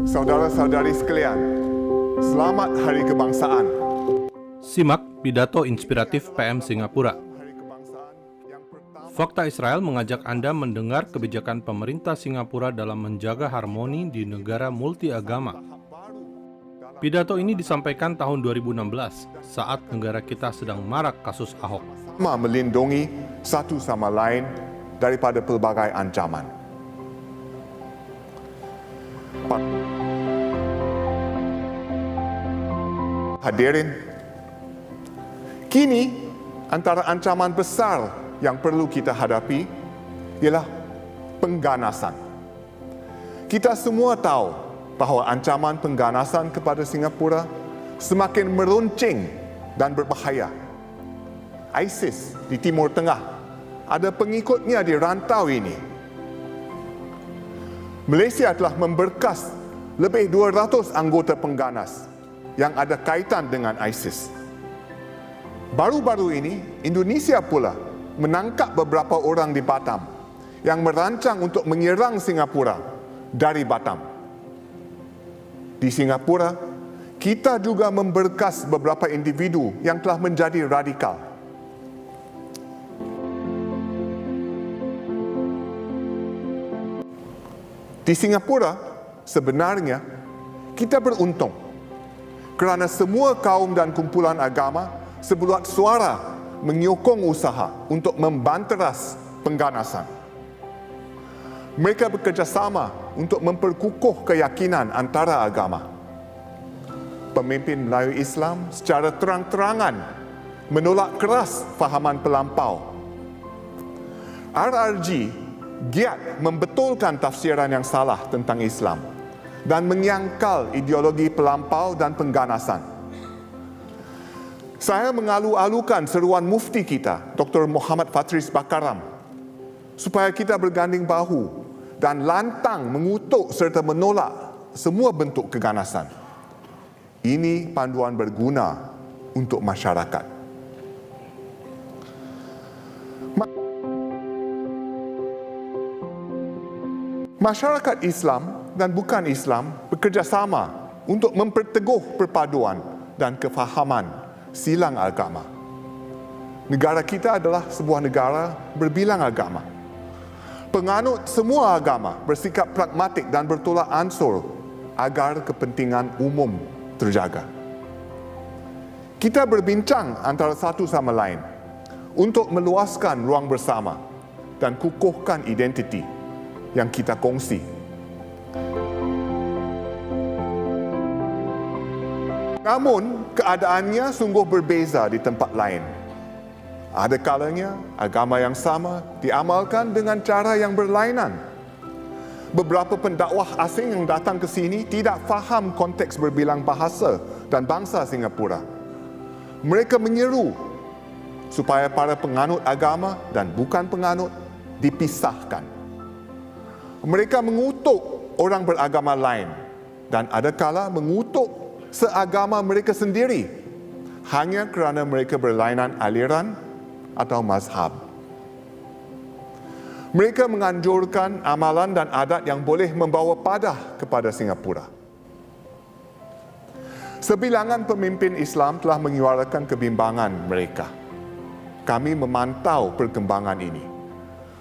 Saudara-saudari sekalian, selamat Hari Kebangsaan. Simak pidato inspiratif PM Singapura. Fakta Israel mengajak Anda mendengar kebijakan pemerintah Singapura dalam menjaga harmoni di negara multi-agama. Pidato ini disampaikan tahun 2016 saat negara kita sedang marak kasus Ahok. Melindungi satu sama lain daripada pelbagai ancaman. Hadirin, kini antara ancaman besar yang perlu kita hadapi ialah pengganasan. Kita semua tahu bahawa ancaman pengganasan kepada Singapura semakin meruncing dan berbahaya. ISIS di Timur Tengah ada pengikutnya di rantau ini. Malaysia telah memberkas lebih 200 anggota pengganas yang ada kaitan dengan ISIS. Baru-baru ini, Indonesia pula menangkap beberapa orang di Batam yang merancang untuk menyerang Singapura dari Batam. Di Singapura, kita juga memberkas beberapa individu yang telah menjadi radikal. Di Singapura, sebenarnya kita beruntung kerana semua kaum dan kumpulan agama sebulat suara menyokong usaha untuk membanteras pengganasan. Mereka bekerjasama untuk memperkukuh keyakinan antara agama. Pemimpin Melayu Islam secara terang-terangan menolak keras fahaman pelampau. RRG giat membetulkan tafsiran yang salah tentang Islam dan menyangkal ideologi pelampau dan pengganasan. Saya mengalu-alukan seruan mufti kita, Dr. Muhammad Fatris Bakaram, supaya kita berganding bahu dan lantang mengutuk serta menolak semua bentuk keganasan. Ini panduan berguna untuk masyarakat. Masyarakat Islam dan bukan Islam bekerjasama untuk memperteguh perpaduan dan kefahaman silang agama. Negara kita adalah sebuah negara berbilang agama. Penganut semua agama bersikap pragmatik dan bertolak ansur agar kepentingan umum terjaga. Kita berbincang antara satu sama lain untuk meluaskan ruang bersama dan kukuhkan identiti yang kita kongsi. Namun, keadaannya sungguh berbeza di tempat lain. Ada kalanya, agama yang sama diamalkan dengan cara yang berlainan. Beberapa pendakwah asing yang datang ke sini tidak faham konteks berbilang bahasa dan bangsa Singapura. Mereka menyeru supaya para penganut agama dan bukan penganut dipisahkan. Mereka mengutuk orang beragama lain dan adakala mengutuk seagama mereka sendiri hanya kerana mereka berlainan aliran atau mazhab. Mereka menganjurkan amalan dan adat yang boleh membawa padah kepada Singapura. Sebilangan pemimpin Islam telah menyuarakan kebimbangan mereka. Kami memantau perkembangan ini.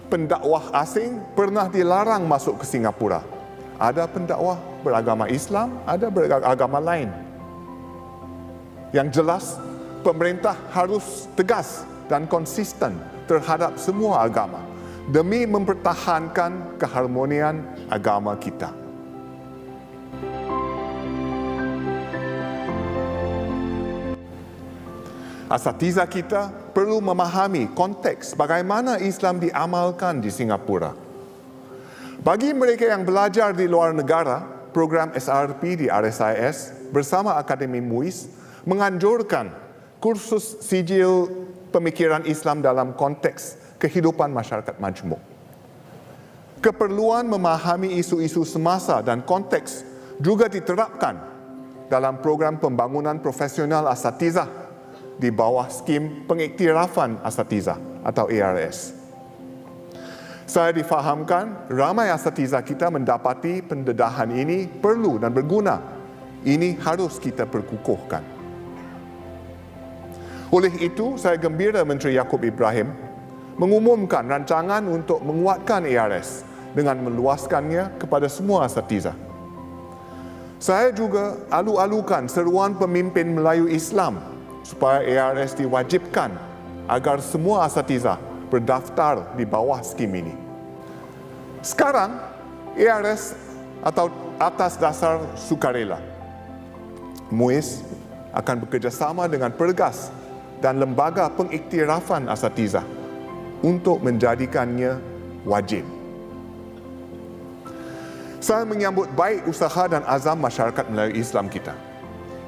Pendakwah asing pernah dilarang masuk ke Singapura. Ada pendakwah beragama Islam, ada beragama lain. Yang jelas, pemerintah harus tegas dan konsisten terhadap semua agama demi mempertahankan keharmonian agama kita. Asatiza kita perlu memahami konteks bagaimana Islam diamalkan di Singapura. Bagi mereka yang belajar di luar negara, program SRP di RSIS bersama Akademi MUIS menganjurkan kursus sijil pemikiran Islam dalam konteks kehidupan masyarakat majmuk. Keperluan memahami isu-isu semasa dan konteks juga diterapkan dalam program pembangunan profesional asatizah di bawah skim pengiktirafan asatizah atau ARS. Saya difahamkan ramai asatiza kita mendapati pendedahan ini perlu dan berguna. Ini harus kita perkukuhkan. Oleh itu, saya gembira Menteri Yaakob Ibrahim mengumumkan rancangan untuk menguatkan ARS dengan meluaskannya kepada semua asatiza. Saya juga alu-alukan seruan pemimpin Melayu Islam supaya ARS diwajibkan agar semua asatiza berdaftar di bawah skim ini. Sekarang, ARS atau atas dasar sukarela, MUIS akan bekerjasama dengan Pergas dan lembaga pengiktirafan asatiza untuk menjadikannya wajib. Saya menyambut baik usaha dan azam masyarakat Melayu Islam kita.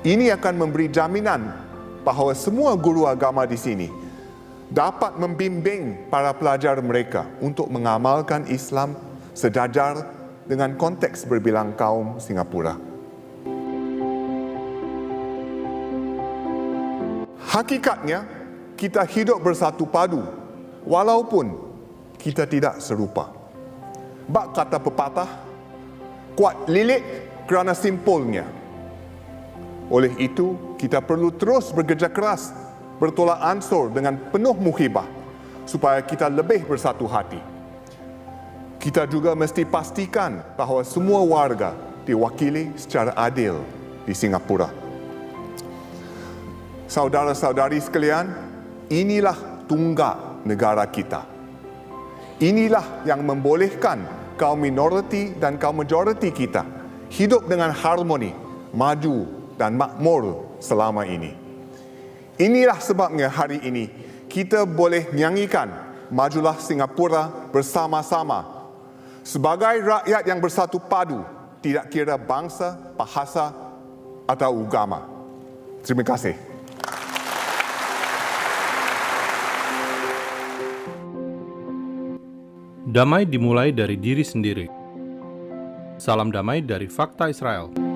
Ini akan memberi jaminan bahawa semua guru agama di sini dapat membimbing para pelajar mereka untuk mengamalkan Islam sejajar dengan konteks berbilang kaum Singapura. Hakikatnya, kita hidup bersatu padu walaupun kita tidak serupa. Bak kata pepatah, kuat lilik kerana simpulnya. Oleh itu, kita perlu terus bekerja keras, bertolak ansur dengan penuh muhibah supaya kita lebih bersatu hati. Kita juga mesti pastikan bahawa semua warga diwakili secara adil di Singapura. Saudara-saudari sekalian, inilah tunggak negara kita. Inilah yang membolehkan kaum minoriti dan kaum majoriti kita hidup dengan harmoni, maju dan makmur selama ini. Inilah sebabnya hari ini kita boleh nyanyikan Majulah Singapura bersama-sama sebagai rakyat yang bersatu padu, tidak kira bangsa, bahasa atau agama. Terima kasih. Damai dimulai dari diri sendiri. Salam damai dari Fakta Israel.